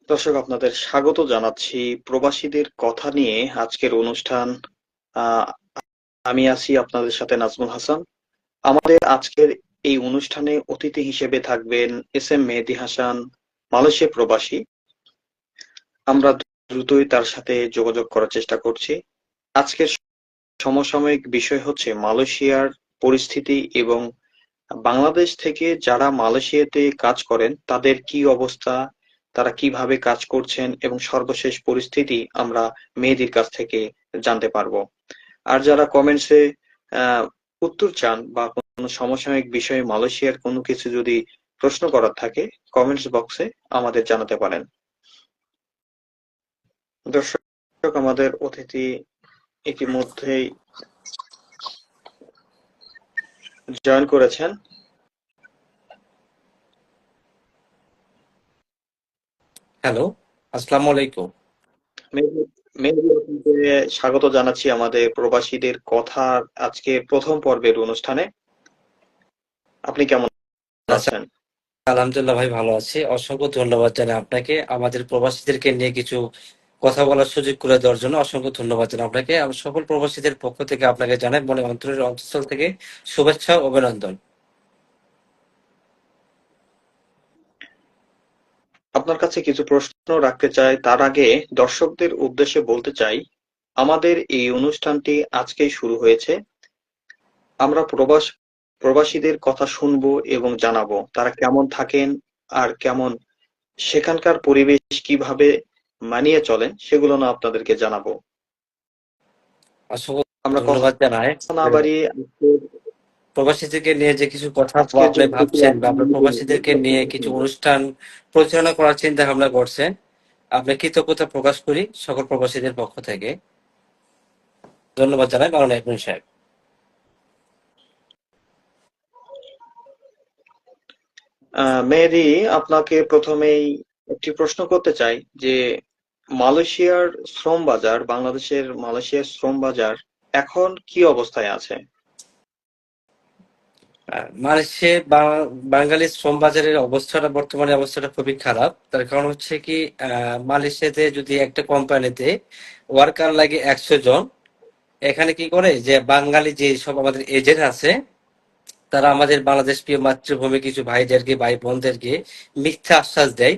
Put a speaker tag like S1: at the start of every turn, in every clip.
S1: দর্শক, আপনাদের স্বাগত জানাচ্ছি প্রবাসীদের কথা নিয়ে আজকের অনুষ্ঠান। আহ, আমি আছি আপনাদের সাথে নাজমুল হাসান। আমাদের আজকের এই অনুষ্ঠানে অতিথি হিসেবে থাকবেন এস এম মেহেদী হাসান, মালয়েশিয়া প্রবাসী। আমরা দ্রুতই তার সাথে যোগাযোগ করার চেষ্টা করছি। আজকের সমসাময়িক বিষয় হচ্ছে মালয়েশিয়ার পরিস্থিতি এবং বাংলাদেশ থেকে যারা মালয়েশিয়াতে কাজ করেন তাদের কি অবস্থা, তারা কিভাবে কাজ করছেন এবং সর্বশেষ পরিস্থিতি আমরা মেহেদীর কাছ থেকে জানতে পারবো। আর যারা কমেন্টসে আহ উত্তর চান বা কোনো সমসাময়িক বিষয়ে মালয়েশিয়ার কোনো কিছু যদি প্রশ্ন করার থাকে, কমেন্টস বক্সে আমাদের জানাতে পারেন। দর্শক, আমাদের অতিথি ইতিমধ্যেই জয়েন করেছেন।
S2: হ্যালো, আসসালামু আলাইকুম।
S1: মেহেদী মেহেদী আপনাকে স্বাগত জানাচ্ছি আমাদের প্রবাসীদের কথার আজকে প্রথম পর্বের অনুষ্ঠানে। আপনি কেমন
S2: আচ্ছা,
S1: আছেন?
S2: আলহামদুলিল্লাহ ভাই, ভালো আছি। অসংখ্য ধন্যবাদ জানাই আপনাকে আমাদের প্রবাসীদেরকে নিয়ে কিছু কথা বলার সুযোগ করে দেওয়ার জন্য। অসংখ্য ধন্যবাদ জানাই আপনাকে। আমি সকল প্রবাসীদের পক্ষ থেকে আপনাকে জানাই মনে অন্তরের অন্তঃস্থল থেকে শুভেচ্ছা ও অভিনন্দন।
S1: আপনার কাছে কিছু প্রশ্ন রাখতে চাই, তার আগে দর্শকদের উদ্দেশ্যে বলতে চাই আমাদের এই অনুষ্ঠানটি আজকেই শুরু হয়েছে। আমরা প্রবাসীদের কথা শুনবো এবং জানাবো তারা কেমন থাকেন আর কেমন সেখানকার পরিবেশ কিভাবে মানিয়ে চলেন সেগুলো না আপনাদেরকে জানাবো।
S2: অসংখ্য
S1: আমরা কথা
S2: ধন্যবাদ জানাই।
S1: না বাড়িয়ে
S2: প্রবাসীদেরকে নিয়ে যে কিছু কথা
S1: আজকের যে
S2: আপনি
S1: অতিথি
S2: ভাবছেন বা আপনার প্রবাসীদেরকে নিয়ে কিছু
S1: আপনার
S2: অনুষ্ঠান পরিচালনা করার চিন্তা ভাবনা করছেন, আপনি কৃতজ্ঞতা প্রকাশ করি সকল প্রবাসীদের পক্ষ থেকে। ধন্যবাদ জানাই মাওলানা ইবনে সাহেব।
S1: মেহেদী, আপনাকে প্রথমেই একটি প্রশ্ন করতে চাই যে মালয়েশিয়ার শ্রম বাজার, বাংলাদেশের মালয়েশিয়ার শ্রম বাজার এখন কি অবস্থায় আছে?
S2: মালয়েশিয়ার বাঙালি শ্রম বাজারের অবস্থাটা, বর্তমানে অবস্থাটা খুবই খারাপ। তার কারণ হচ্ছে কি, মালয়েশিয়াতে যদি একটা কোম্পানিতে ওয়ার্কার লাগে 100 জন, এখানে কি করে যে বাঙালি যে সব আমাদের এজেন্ট আছে, তারা আমাদের বাংলাদেশ প্রিয় মাতৃভূমি কিছু ভাইদেরকে, ভাই বোনদেরকে মিথ্যা আশ্বাস দেয়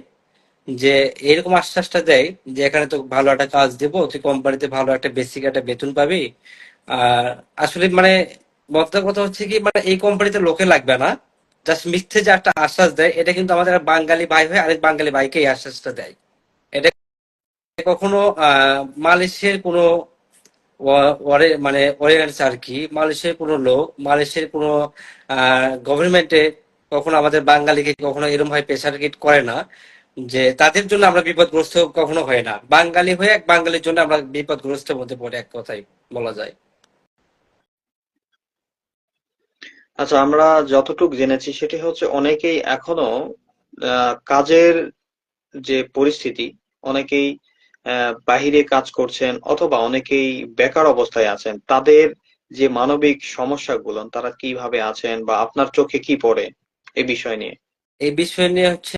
S2: যে এরকম আশ্বাসটা দেয় যে এখানে তো ভালো একটা কাজ দেবো, তুই কোম্পানিতে ভালো একটা বেসিক একটা বেতন পাবি। আর আসলে মানে মোদ্দা কথা হচ্ছে কি, মানে এই কোম্পানিতে লোকে লাগবে না, জাস্ট মিথ্যে যে একটা আশ্বাস দেয়, এটা কিন্তু আমাদের এক বাঙালি ভাই হয়ে আরেক বাঙালি ভাইকে এই আশ্বাসটা দেয়। এটা কখনো মালয়েশিয়ার কোনো মানে অডিয়েন্স আর কি, মালয়েশিয়ার কোনো লোক, মালয়েশিয়ার কোনো গভর্নমেন্টে কখনো আমাদের বাঙালিকে কখনো এরকম ভাবে প্রেশার করে না যে তাদের জন্য আমরা বিপদগ্রস্ত কখনো হয় না। বাঙালি হয়ে এক বাঙালির জন্য আমরা বিপদগ্রস্তের মধ্যে পড়ে, এক কথাই বলা যায়।
S1: আচ্ছা, আমরা যতটুক জেনেছি সেটি হচ্ছে অনেকেই এখনো কাজের যে পরিস্থিতি, অনেকেই বাহিরে কাজ করছেন অথবা অনেকেই বেকার অবস্থায় আছেন। তাদের যে মানবিক সমস্যাগুলো, তারা কিভাবে আছেন বা আপনার চোখে কি পড়ে এই বিষয় নিয়ে?
S2: এই বিষয় নিয়ে হচ্ছে,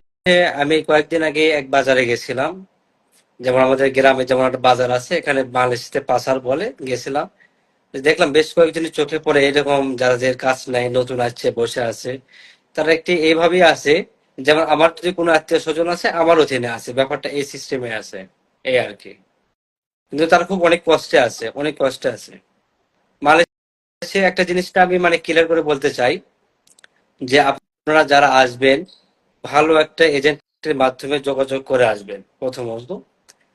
S2: আমি কয়েকদিন আগে এক বাজারে গেছিলাম। যেমন আমাদের গ্রামে যেমন একটা বাজার আছে, এখানে বাংলাদেশে পাসার বলে, গেছিলাম। দেখলাম বেশ কয়েকজনের চোখে পড়ে এরকম, যাদের কাজ নাই, নতুন আসছে, বসে আছে। তারা একটি এইভাবেই আছে, যেমন আমার যদি কোনো আত্মীয় স্বজন আছে আমার অধীনে আছে, ব্যাপারটা এই সিস্টেমে আছে, এই আর কি। কিন্তু তারা খুব অনেক কষ্টে আছে, অনেক কষ্টে আছে। মালয়েশিয়া একটা জিনিসটা আমি মানে ক্লিয়ার করে বলতে চাই যে আপনারা যারা আসবেন, ভালো একটা এজেন্টের মাধ্যমে যোগাযোগ করে আসবেন প্রথমত।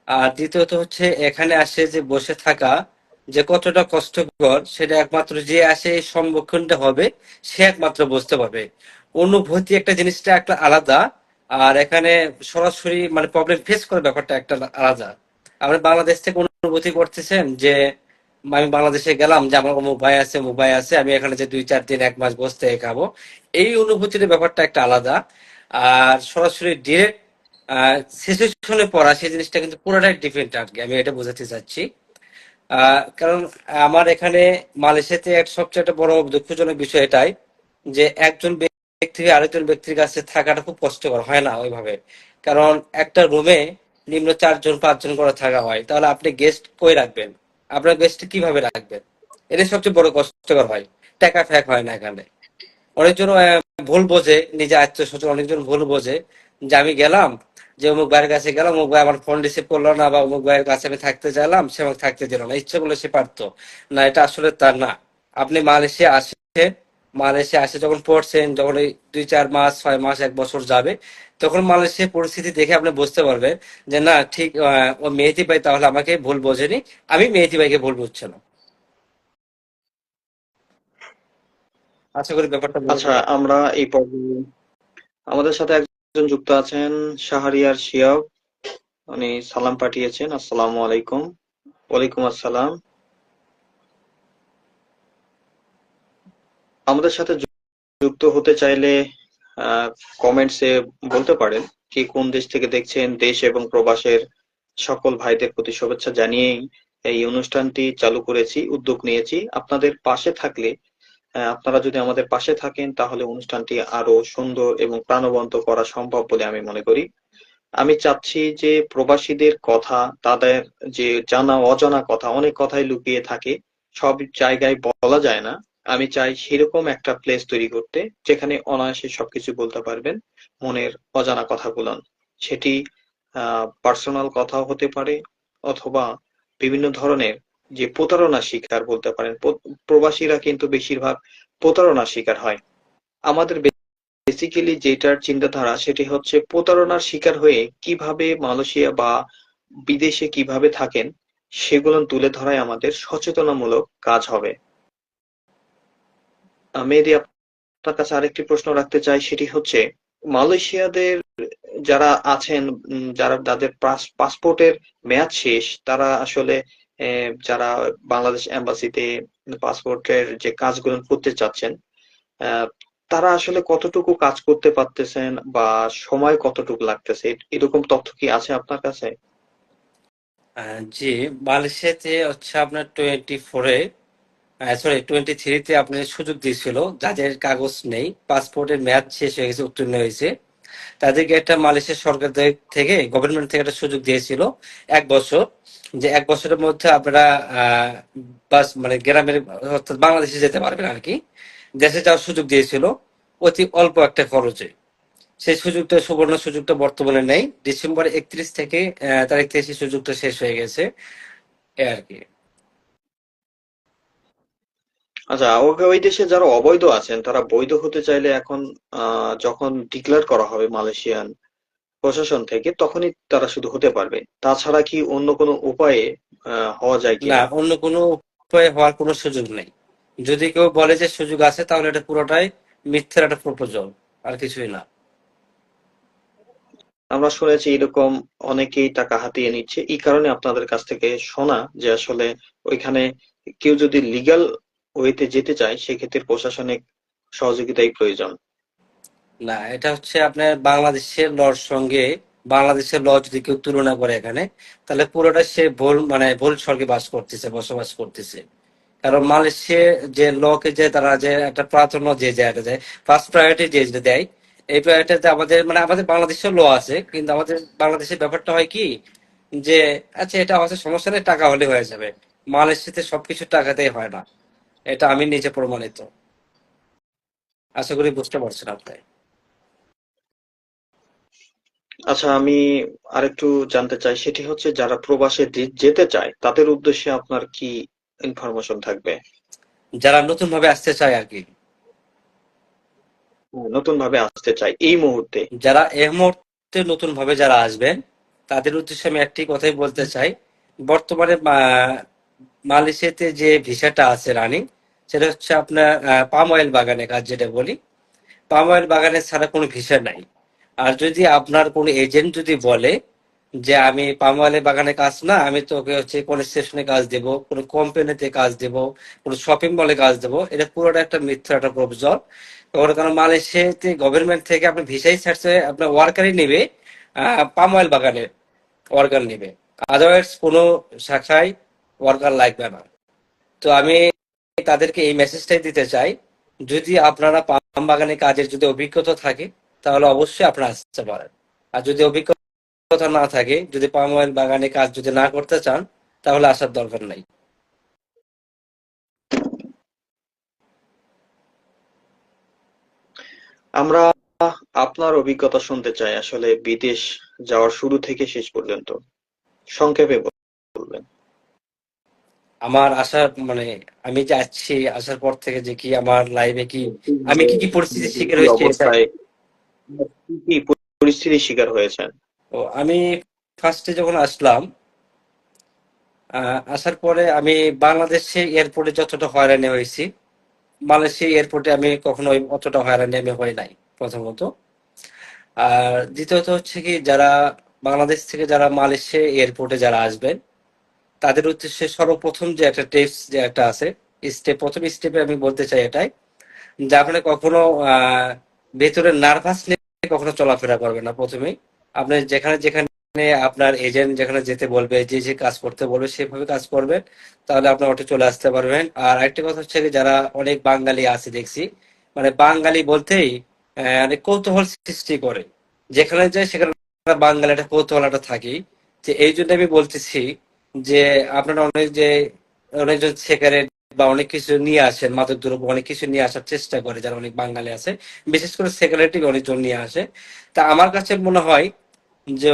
S2: আর দ্বিতীয়ত হচ্ছে, এখানে আসে যে বসে থাকা যে কতটা কষ্টকর, সেটা একমাত্র যে আসে এই সম্মুখীনটা হবে, সে একমাত্র বুঝতে পারবে। অনুভূতি একটা জিনিসটা একটা আলাদা। আর এখানে সরাসরি মানে প্রবলেম ফেস করার ব্যাপারটা একটা আলাদা। আপনি বাংলাদেশ থেকে অনুভূতি করতেছেন যে আমি বাংলাদেশে গেলাম, যে আমার অমুক ভাই আছে, অমুক ভাই আছে, আমি এখানে যে 2-4 দিন 1 মাস বসে থেকে খাবো, এই অনুভূতির ব্যাপারটা একটা আলাদা। আর সরাসরি ডিরেক্ট সিচুয়েশনে পড়া, সেই জিনিসটা কিন্তু পুরোটাই ডিফারেন্ট আর কি, আমি এটা বোঝাতে চাচ্ছি। কারণ আমার এখানে মালয়েশিয়াতে এক সবচেয়ে একটা বড় দুঃখজনক বিষয় এটাই যে একজন ব্যক্তি থেকে আরেকজন ব্যক্তির কাছে থাকাটা খুব কষ্টকর হয় না ওইভাবে। কারণ একটা রুমে নিম্ন 4 জন 5 জন করে থাকা হয়, তাহলে আপনি গেস্ট কই রাখবেন? আপনার গেস্ট কিভাবে রাখবেন? এটা সবচেয়ে বড় কষ্টকর হয়। টাকা ফ্যাক হয় না এখানে। অনেকজন ভুল বোঝে, নিজে আত্মীয় স্বজন অনেকজন ভুল বোঝে যে আমি গেলাম, যে অমুক ভাইয়ের কাছে গেলাম, অমুক ভাই আমার ফোন রিসিভ করলো না, বা অমুক ভাইয়ের কাছে আমি থাকতে চাইলাম, সে আমাকে থাকতে দিল না, ইচ্ছে করলে সে পারতো না। এটা আসলে তার না। আপনি মালয়েশিয়া আসে, মালয়েশিয়া আসে যখন পড়ছেন, যখন এই 2 4 মাস 6 মাস 1 বছর যাবে, তখন মালয়েশিয়ার পরিস্থিতি দেখে আপনি বুঝতে পারবেন যে না, ঠিক ও মেহেদী ভাই তাহলে আমাকে ভুল বোঝেনি, আমি মেহেদী ভাইকে ভুল বুঝছিলাম। আশা করি ব্যাপারটা বুঝতে
S1: আচ্ছা,
S2: পারবেন।
S1: আমরা এই পর্যায়ে আমাদের সাথে একজন যুক্ত আছেন, শাহরিয়ার শিহাব। উনি সালাম পাঠিয়েছেন। আসসালামু আলাইকুম। ওয়ালাইকুম আসসালাম। আমাদের সাথে যুক্ত হতে চাইলে কমেন্টসে বলতে পারেন কি কোন দেশ থেকে দেখছেন। দেশ এবং প্রবাসের সকল ভাইদের প্রতি শুভেচ্ছা জানিয়েই এই অনুষ্ঠানটি চালু করেছি, উদ্যোগ নিয়েছি। আপনাদের পাশে থাকলে, আপনারা যদি আমাদের পাশে থাকেন, তাহলে অনুষ্ঠানটি আরো সুন্দর এবং প্রাণবন্ত করা সম্ভব বলে আমি মনে করি। আমি চাচ্ছি যে প্রবাসীদের কথা, তাদের যে জানা অজানা কথা, অনেক কথাই লুকিয়ে থাকে, সব জায়গায় বলা যায় না। আমি চাই সেরকম একটা প্লেস তৈরি করতে, যেখানে অনায়াসে সবকিছু বলতে পারবেন, মনের অজানা কথাগুলো। সেটি পার্সোনাল কথাও হতে পারে, অথবা বিভিন্ন ধরনের যে প্রতারণার শিকার বলতে পারেন। প্রবাসীরা কিন্তু বেশিরভাগ প্রতারণার শিকার হয়। আমাদের বেসিক্যালি যেটার চিন্তাধারা, সেটি হচ্ছে প্রতারণার শিকার হয়ে কিভাবে মালয়েশিয়া বা বিদেশে কিভাবে থাকেন, সেগুলো তুলে ধরাই আমাদের সচেতনামূলক কাজ হবে। মেহেদী, আপনার কাছে আরেকটি প্রশ্ন রাখতে চাই, সেটি হচ্ছে মালয়েশিয়াদের যারা আছেন, যারা যাদের পাসপোর্টের মেয়াদ শেষ, তারা আসলে যারা বাংলাদেশ এম্বাসিতে পাসপোর্টের যে কাজগুলো করতে চাচ্ছেন, আহ, তারা আসলে কতটুকু কাজ করতে পারতেছেন বা সময় কতটুকু লাগতেছে, এরকম তথ্য কি আছে আপনার কাছে?
S2: জি, মালয়েশিয়াতে হচ্ছে আপনার 24-এ, সরি 23-তে আপনার সুযোগ দিয়েছিল যাদের কাগজ নেই, পাসপোর্টের মেয়াদ শেষ হয়ে গেছে, উত্তীর্ণ হয়েছে, তাদেরকে একটা মালয়েশিয়া সরকার থেকে, গভর্নমেন্ট থেকে একটা সুযোগ দিয়েছিল 1 বছর, যে 1 বছরের মধ্যে আপনারা বাস মানে গ্রামের, অর্থাৎ বাংলাদেশে যেতে পারবেন আর কি। দেশে যাওয়ার সুযোগ দিয়েছিল অতি অল্প একটা খরচে। সেই সুযোগটা, সুবর্ণ সুযোগটা বর্তমানে নেই। ডিসেম্বর 31 থেকে তারিখ থেকে সেই সুযোগটা শেষ হয়ে গেছে, এই আর কি।
S1: আচ্ছা, ওকে, ওই দেশে যারা অবৈধ আছেন, তারা বৈধ হতে চাইলে এখন যখন ডিক্লেয়ার করা হবে মালয়েশিয়ান প্রশাসন থেকে, তখনই তারা শুধু হতে পারবে। তাছাড়া কি অন্য কোনো উপায়ে হওয়া যায়
S2: না,
S1: কিনা?
S2: অন্য কোনো উপায় হওয়ার কোনো সুযোগ নেই। যদি কেউ বলে যে সুযোগ আছে, তাহলে এটা পুরোটাই মিথ্যার একটা প্রপোজাল, আর কিছুই না।
S1: আমরা শুনেছি এরকম অনেকেই টাকা হাতিয়ে নিচ্ছে। এই কারণে আপনাদের কাছ থেকে শোনা যে আসলে ওইখানে কেউ যদি লিগ্যাল ওয়েতে যেতে চায়, সেক্ষেত্রে প্রশাসনিক সহযোগিতাই প্রয়োজন।
S2: না, এটা হচ্ছে আপনার বাংলাদেশের লর সঙ্গে, বাংলাদেশের ল যদি কেউ তুলনা করে এখানে, তাহলে পুরোটা সে ভুল, মানে ভুল স্বর্গে বসবাস করতেছে। কারণ মালয়েশিয়া যে লকে যে তারা যে একটা প্রাধান্য যে জায়গাটা দেয়, ফার্স্ট প্রায়োরিটি যে যেটা দেয়, এই প্রায়োরিটিতে আমাদের, মানে আমাদের বাংলাদেশের ল আছে, কিন্তু আমাদের বাংলাদেশের ব্যাপারটা হয় কি, যে আচ্ছা এটা হচ্ছে সমস্যা নেই, টাকা হলে হয়ে যাবে। মালয়েশিয়াতে সবকিছু টাকাতেই হয় না, এটা আমি নিজে প্রমাণিত। আশা করি বুঝতে পারছেন আপনি।
S1: আচ্ছা, আমি আরেকটু জানতে চাই, সেটি হচ্ছে যারা প্রবাসে যেতে চায়, তাদের উদ্দেশ্যে আপনার কি ইনফরমেশন থাকবে?
S2: যারা নতুন ভাবে আসতে চায় আর কি,
S1: নতুন ভাবে আসতে চায় এই মুহূর্তে।
S2: যারা এই মুহূর্তে নতুন ভাবে যারা আসবেন, তাদের উদ্দেশ্যে আমি একটি কথাই বলতে চাই। বর্তমানে মালয়েশিয়াতে যে ভিসাটা আছে রানিং, সেটা হচ্ছে আপনার পাম অয়েল বাগানে কাজ, যেটা বলি, পাম অয়েল বাগানে ছাড়া কোনো ভিসা নাই। আর যদি আপনার কোনো এজেন্ট যদি বলে যে আমি পাম অয়েলের বাগানে কাজ না, আমি তোকে হচ্ছে কোনো স্টেশনে কাজ দেব, কোনো কোম্পানিতে কাজ দেব, কোনো শপিং মলে কাজ দেব, এটা পুরোটা একটা মিথ্যা, একটা প্রপোজাল। কারণ মালয়েশিয়াতে গভর্নমেন্ট থেকে আপনি ভিসাই ছাড়ছে, আপনার ওয়ার্কারই নেবে, পাম অয়েল বাগানের ওয়ার্কার নেবে, আদারওয়াইজ কোনো শাখায় ওয়ার্কার লাগবে না। তো আমি তাদেরকে এই মেসেজটাই দিতে চাই, যদি আপনারা পাম বাগানে কাজের যদি অভিজ্ঞতা থাকে, তাহলে অবশ্যই আপনারা আসতে পারেন। আর যদি অভিজ্ঞতা অভিজ্ঞতা না থাকে, যদি পাম অয়েল বাগানে কাজ যদি না করতে চান, তাহলে আসার দরকার নাই।
S1: আমরা আপনার অভিজ্ঞতা শুনতে চাই, আসলে বিদেশ যাওয়ার শুরু থেকে শেষ পর্যন্ত সংক্ষেপে বলবেন।
S2: আমার আসার মানে আমি যে আসছি, আসার পর থেকে যে কি আমার লাইফে কি আমি কি কি পরিস্থিতির শিকার
S1: কি
S2: হয়েছি এটা।
S1: অবস্থায়, কি কি পরিস্থিতির শিকার হয়েছেন?
S2: তো আমি ফার্স্টে যখন আসলাম, আসার পরে আমি বাংলাদেশে এয়ারপোর্টে যতটা হয়রানি হয়েছি, মালয়েশিয়া এয়ারপোর্টে আমি কখনো অতটা হয়রানি আমি হই নাই, প্রথমত। আর দ্বিতীয়ত হচ্ছে কি, যারা বাংলাদেশ থেকে যারা মালয়েশিয়া এয়ারপোর্টে যারা আসবেন, তাদের উদ্দেশ্যে সর্বপ্রথম যে একটা টিপস যে একটা আছে, প্রথম স্টেপে আমি বলতে চাই এটাই, যে আপনি কখনো আহ ভেতরে নার্ভাস নিয়ে কখনো চলাফেরা করবেন না প্রথমেই। আপনি যেখানে যেখানে আপনার এজেন্ট যেখানে যেতে বলবে, যে যে কাজ করতে বলবে সেভাবে কাজ করবেন, তাহলে আপনার অটো চলে আসতে পারবেন। আর একটা কথা হচ্ছে কি, যারা অনেক বাঙালি আছে দেখছি, মানে বাঙালি বলতেই অনেক কৌতূহল সৃষ্টি করে, যেখানে যায় সেখানে বাঙালি একটা কৌতূহল একটা থাকেই। যে এই জন্য আমি বলতেছি যে আপনারা অনেক যে অনেকজন সিগারেট বা অনেক কিছু নিয়ে আসেন, মাদক দ্রব্য অনেক কিছু নিয়ে আসার চেষ্টা করে, যারা অনেক বাঙালি আছে, বিশেষ করে সিগারেটই অনেকজন নিয়ে আসে। তা আমার কাছে মনে হয় যে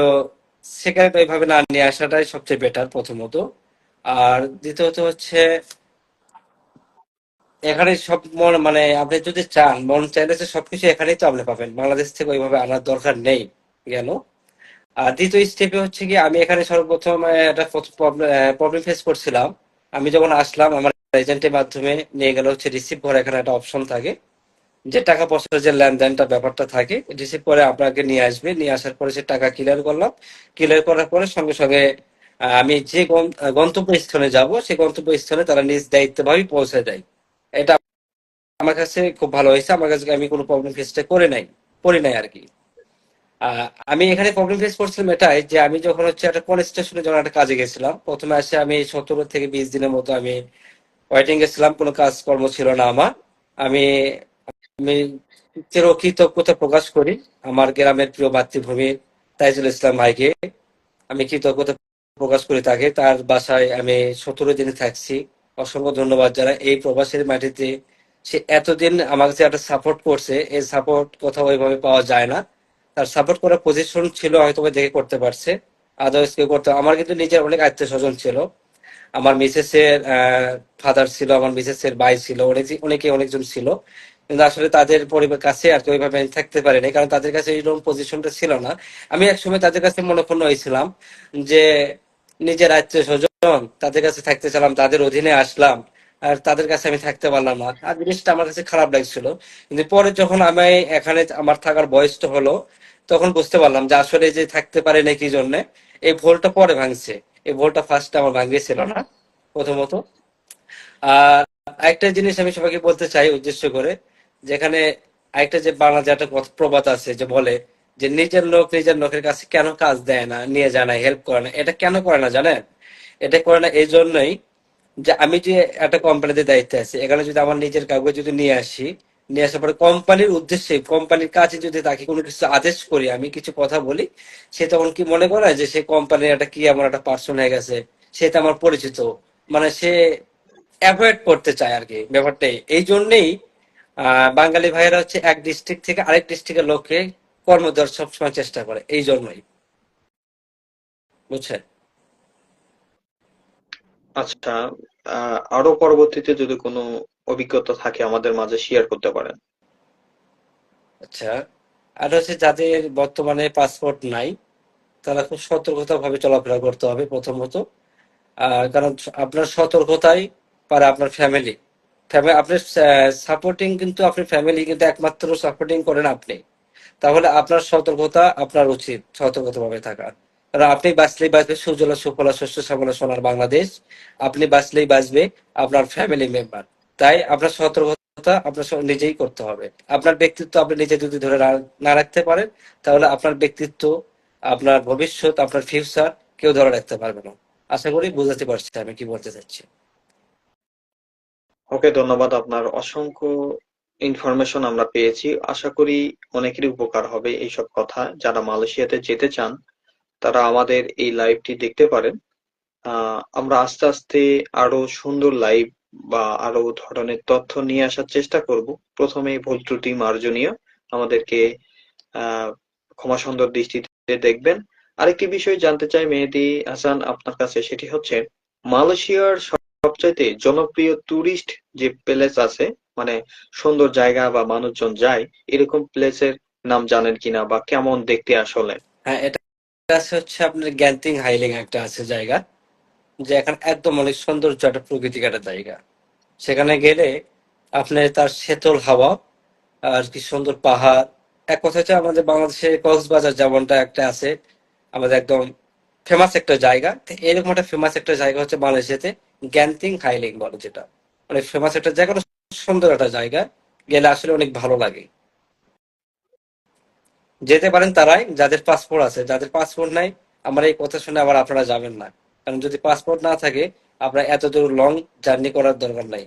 S2: সিগারেট ওইভাবে না নিয়ে আসাটাই সবচেয়ে বেটার, প্রথমত। আর দ্বিতীয়ত হচ্ছে, এখানে সব মানে আপনি যদি চান, মন চাইলে যে সবকিছু এখানেই তো আপনি পাবেন, বাংলাদেশ থেকে ওইভাবে আনার দরকার নেই। গেল। আর দ্বিতীয় স্টেপে হচ্ছে কি, আমি এখানে সর্বপ্রথম একটা প্রবলেম ফেস করছিলাম। আমি যখন আসলাম, আমার এজেন্টের মাধ্যমে নিয়ে গেল হচ্ছে রিসিভ করা, এখানে একটা অপশন থাকে যে টাকা পয়সার যে লেনদেনটা ব্যাপারটা থাকে, রিসিভ করে আপনাকে নিয়ে আসবে, নিয়ে আসার পরে সে টাকা ক্লিয়ার করলাম। ক্লিয়ার করার পরে সঙ্গে সঙ্গে আমি যে গন্তব্য স্থানে যাব, সেই গন্তব্য স্থানে তারা নিজ দায়িত্বভাবেই পৌঁছে দেয়। এটা আমার কাছে খুব ভালো হয়েছে, আমার কাছে আমি কোনো প্রবলেম ফেসটা করি নাই আর কি। আমি এখানে প্রবলেম ফেস করছিলাম এটাই, যে আমি যখন হচ্ছে একটা কোন স্টেশনে যখন একটা কাজে গেছিলাম, প্রথমে আসে আমি 17 থেকে 20 দিনের মতো আমি ওয়েটিং গেছিলাম, কোনো কাজকর্ম ছিল না আমার। আমি আমি চিরকৃতজ্ঞতা প্রকাশ করি আমার গ্রামের প্রিয় মাতৃভূমি তাইজুল ইসলাম ভাইকে। আমি কৃতজ্ঞতা প্রকাশ করি তাকে, তার বাসায় আমি 17 দিন থাকছি। অসংখ্য ধন্যবাদ জানাই এই প্রবাসের মাটিতে। সে এতদিন আমাকে যে একটা সাপোর্ট করছে, এই সাপোর্ট কোথাও ওইভাবে পাওয়া যায় না। তার সাপোর্ট করার পজিশন ছিল, হয়তো বা দেখে করতে পারছে, আদার্স কেউ করতে। আমার কিন্তু নিজের অনেক আত্মীয় স্বজন ছিল, আমার মিসেস এর ফাদার ছিল, আমার মিসেস এর ভাই ছিল, অনেকে অনেকজন ছিল। কিন্তু আসলে তাদের পরিবার কাছে আর কি ওইভাবে আমি থাকতে পারিনি, কারণ তাদের কাছে এইরকম পজিশনটা ছিল না। আমি একসময় তাদের কাছে মনোক্ষুণ্ণ হয়েছিলাম যে নিজের আত্মীয় স্বজন, তাদের কাছে থাকতে চালাম, তাদের অধীনে আসলাম, আর তাদের কাছে আমি থাকতে পারলাম না। আর জিনিসটা আমার কাছে খারাপ লাগছিল। কিন্তু পরে যখন আমি এখানে আমার থাকার বয়সটা হলো, তখন বুঝতে পারলাম যে আসলে যে থাকতে পারে না কি জন্য, এই ভুলটা পরে ভাঙছে। এই ভুলটা ফার্স্ট আমার ভাঙিয়েছিল না, প্রথমত। আর একটা জিনিস আমি সবাইকে বলতে চাই উদ্দেশ্য করে, যেখানে একটা যে বাংলা যে একটা প্রবাদ আছে যে বলে যে নিজের লোক নিজের লোকের কাছে কেন কাজ দেয় না, নিয়ে যায় না, হেল্প করে না। এটা কেন করে না জানেন? এটা করে না এই জন্যই, যে আমি যে একটা কোম্পানিতে দায়িত্বে আছি, এখানে যদি আমার নিজের কাউকে যদি নিয়ে আসি, নিয়ে আসার পরে কোম্পানির উদ্দেশ্যে কোম্পানির কাছে যদি তাকে কোনো কিছু আদেশ করি, আমি কিছু কথা বলি, সে তখন কি মনে করে যে সে কোম্পানির একটা কি এমন একটা পার্সন হয়ে গেছে, সে তো আমার পরিচিত, মানে সে অ্যাভয়েড করতে চায় আর কি ব্যাপারটাই। এই জন্যেই বাঙালি ভাইয়েরা হচ্ছে এক ডিস্ট্রিক্ট থেকে আরেক ডিস্ট্রিক্টের লোককে কর্ম দেওয়ার সবসময় চেষ্টা করে, এই জন্যই। বুঝছেন?
S1: আচ্ছা, আরো পরবর্তীতে যদি কোনো অভিজ্ঞতা থাকে আমাদের মাঝে শেয়ার করতে পারেন।
S2: আচ্ছা, আর হচ্ছে যাদের বর্তমানে পাসপোর্ট নাই, তারা খুব সতর্কতা ভাবে চলাফেরা করতে হবে, প্রথমত। কারণ আপনার সতর্কতাই পারে আপনার ফ্যামিলি, আপনার সাপোর্টিং, কিন্তু আপনার ফ্যামিলি কিন্তু একমাত্র সাপোর্টিং করেন আপনি। তাহলে আপনার সতর্কতা, আপনার উচিত সতর্কতা ভাবে থাকা। কারণ আপনি বাঁচলেই বাঁচবে সুজলা সুফলা শস্য শ্যামলা সোনার বাংলাদেশ। আপনি বাঁচলেই বাঁচবে আপনার ফ্যামিলি মেম্বার। তাই আপনার সতর্কতা আপনার নিজেই করতে হবে। আপনার ব্যক্তিত্ব আপনি নিজে যদি ধরে না রাখতে পারেন, তাহলে আপনার ব্যক্তিত্ব, আপনার ভবিষ্যৎ, আপনার ফিউচার কেউ ধরে রাখতে পারবে না। আশা করি বুঝাতে পারছি আমি কি বলতে চাচ্ছি।
S1: ওকে, ধন্যবাদ। আপনার অসংখ্য ইনফরমেশন আমরা পেয়েছি। আশা করি অনেকেরই উপকার হবে এইসব কথা, যারা মালয়েশিয়াতে যেতে চান তারা আমাদের এই লাইভটি দেখতে পারেন। আমরা আস্তে আস্তে আরো সুন্দর লাইভ বা আরো ধরনের তথ্য নিয়ে আসার চেষ্টা করব। প্রথমেই ভুল ত্রুটি মার্জনীয়, আমাদেরকে আহ ক্ষমা সুন্দর দৃষ্টিতে দেখবেন। আরেকটি বিষয় জানতে চাই মেহেদী হাসান আপনার কাছে, সেটি হচ্ছে মালয়েশিয়ার সবচাইতে জনপ্রিয় টুরিস্ট যে প্লেস আছে, মানে সুন্দর জায়গা বা মানুষজন যায়, এরকম প্লেসের নাম জানেন কিনা বা কেমন দেখতে আসলে?
S2: হ্যাঁ, এটা আছে হচ্ছে আপনার গ্যান্তিং হাইলিং একটা আছে জায়গা, যে এখানে একদম অনেক সৌন্দর্য একটা প্রকৃতির একটা জায়গা। সেখানে গেলে আপনার তার শীতল হাওয়া আর কি সুন্দর পাহাড়। এক কথা হচ্ছে আমাদের বাংলাদেশে কক্সবাজার যেমনটা একটা আছে, আমাদের একদম ফেমাস একটা জায়গা, তো এরকম একটা ফেমাস একটা জায়গা হচ্ছে মালয়েশিয়াতে গ্যান্তিং হাইলিং বলে, যেটা অনেক ফেমাস একটা জায়গা, অনেক সুন্দর একটা জায়গা। গেলে আসলে অনেক ভালো লাগে। যেতে পারেন তারাই যাদের পাসপোর্ট আছে, যাদের পাসপোর্ট নাই আমার এই কথা শুনে আবার আপনারা যাবেন না, কারণ যদি পাসপোর্ট না থাকে আপনার এত দূর লং জার্নি করার দরকার নাই।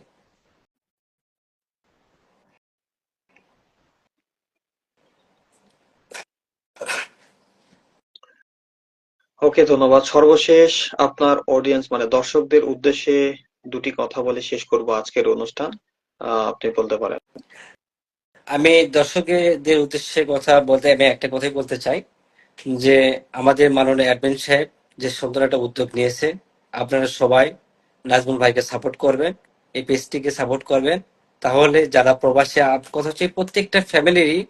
S1: ওকে, ধন্যবাদ। সর্বশেষ আপনার অডিয়েন্স মানে দর্শকদের উদ্দেশ্যে দুটি কথা বলে শেষ করব আজকের অনুষ্ঠান। আপনি বলতে পারেন।
S2: আমি দর্শকদের উদ্দেশ্যে কথা বলতে আমি একটা কথাই বলতে চাই, যে আমাদের মাননীয় অ্যাডমিন সাহেব যে সুন্দর একটা উদ্যোগ নিয়েছে, আপনারা সবাই নাজমুল ভাইকে সাপোর্ট করবেন, এই পেজটিকে সাপোর্ট করবেন। তাহলে যারা প্রবাসী, কথা হচ্ছে প্রত্যেকটা ফ্যামিলিরই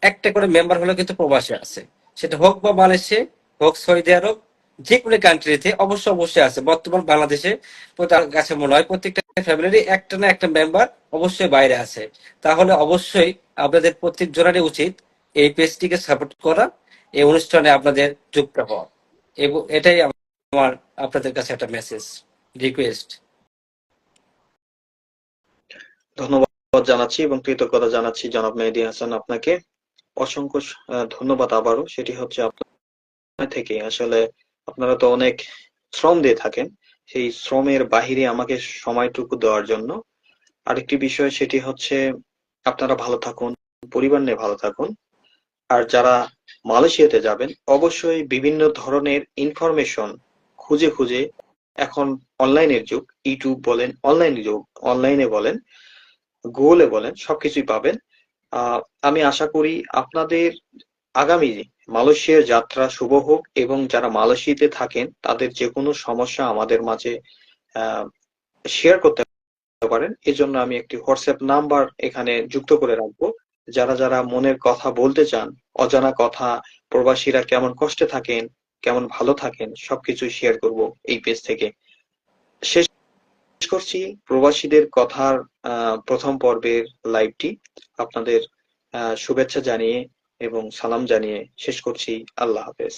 S2: একটা করে মেম্বার হলে কিন্তু প্রবাসী আছে, সেটা হোক বা মালয়েশিয়া, হোক সৌদি আরব, যে কোনো কান্ট্রিতে অবশ্যই অবশ্যই আছে। বর্তমান বাংলাদেশে তার কাছে মনে হয় প্রত্যেকটা ফ্যামিলিরই একটা না একটা মেম্বার অবশ্যই বাইরে আছে। তাহলে অবশ্যই আপনাদের প্রত্যেক জনারই উচিত এই পেজটিকে সাপোর্ট করা, এই অনুষ্ঠানে আপনাদের যুক্ত হওয়া, এবং এটাই আমার আপনাদের কাছে একটা মেসেজ, রিকোয়েস্ট।
S1: ধন্যবাদ জানাচ্ছি এবং কৃতজ্ঞতা জানাচ্ছি জনাব মেহেদী হাসান আপনাকে। অসংখ্য ধন্যবাদ আবারও। সেটি হচ্ছে আপনার থেকে আসলে আপনারা তো অনেক শ্রম দিয়ে থাকেন, সেই শ্রমের বাহিরে আমাকে সময়টুকু দেওয়ার জন্য। আরেকটি বিষয় সেটি হচ্ছে আপনারা ভালো থাকুন, পরিবার নিয়ে ভালো থাকুন। আর যারা মালয়েশিয়াতে যাবেন অবশ্যই বিভিন্ন ধরনের ইনফরমেশন খুঁজে খুঁজে, এখন অনলাইনের যুগ, ইউটিউব বলেন, অনলাইন যুগ, অনলাইনে বলেন, গুগলে বলেন, সবকিছুই পাবেন। আহ আমি আশা করি আপনাদের আগামী মালয়েশিয়ার যাত্রা শুভ হোক এবং যারা মালয়েশিয়াতে থাকেন তাদের যে কোনো সমস্যা আমাদের মাঝে আহ শেয়ার করতে পারেন। এজন্য আমি একটি হোয়াটসঅ্যাপ নাম্বার এখানে যুক্ত করে রাখবো। যারা যারা মনের কথা বলতে চান, অজানা কথা, প্রবাসীরা কেমন কষ্টে থাকেন, কেমন ভালো থাকেন, সবকিছু শেয়ার করব এই পেজ থেকে। শেষ করছি প্রবাসীদের কথার প্রথম পর্বের লাইভটি। আপনাদের শুভেচ্ছা জানিয়ে এবং সালাম জানিয়ে শেষ করছি। আল্লাহ হাফেজ।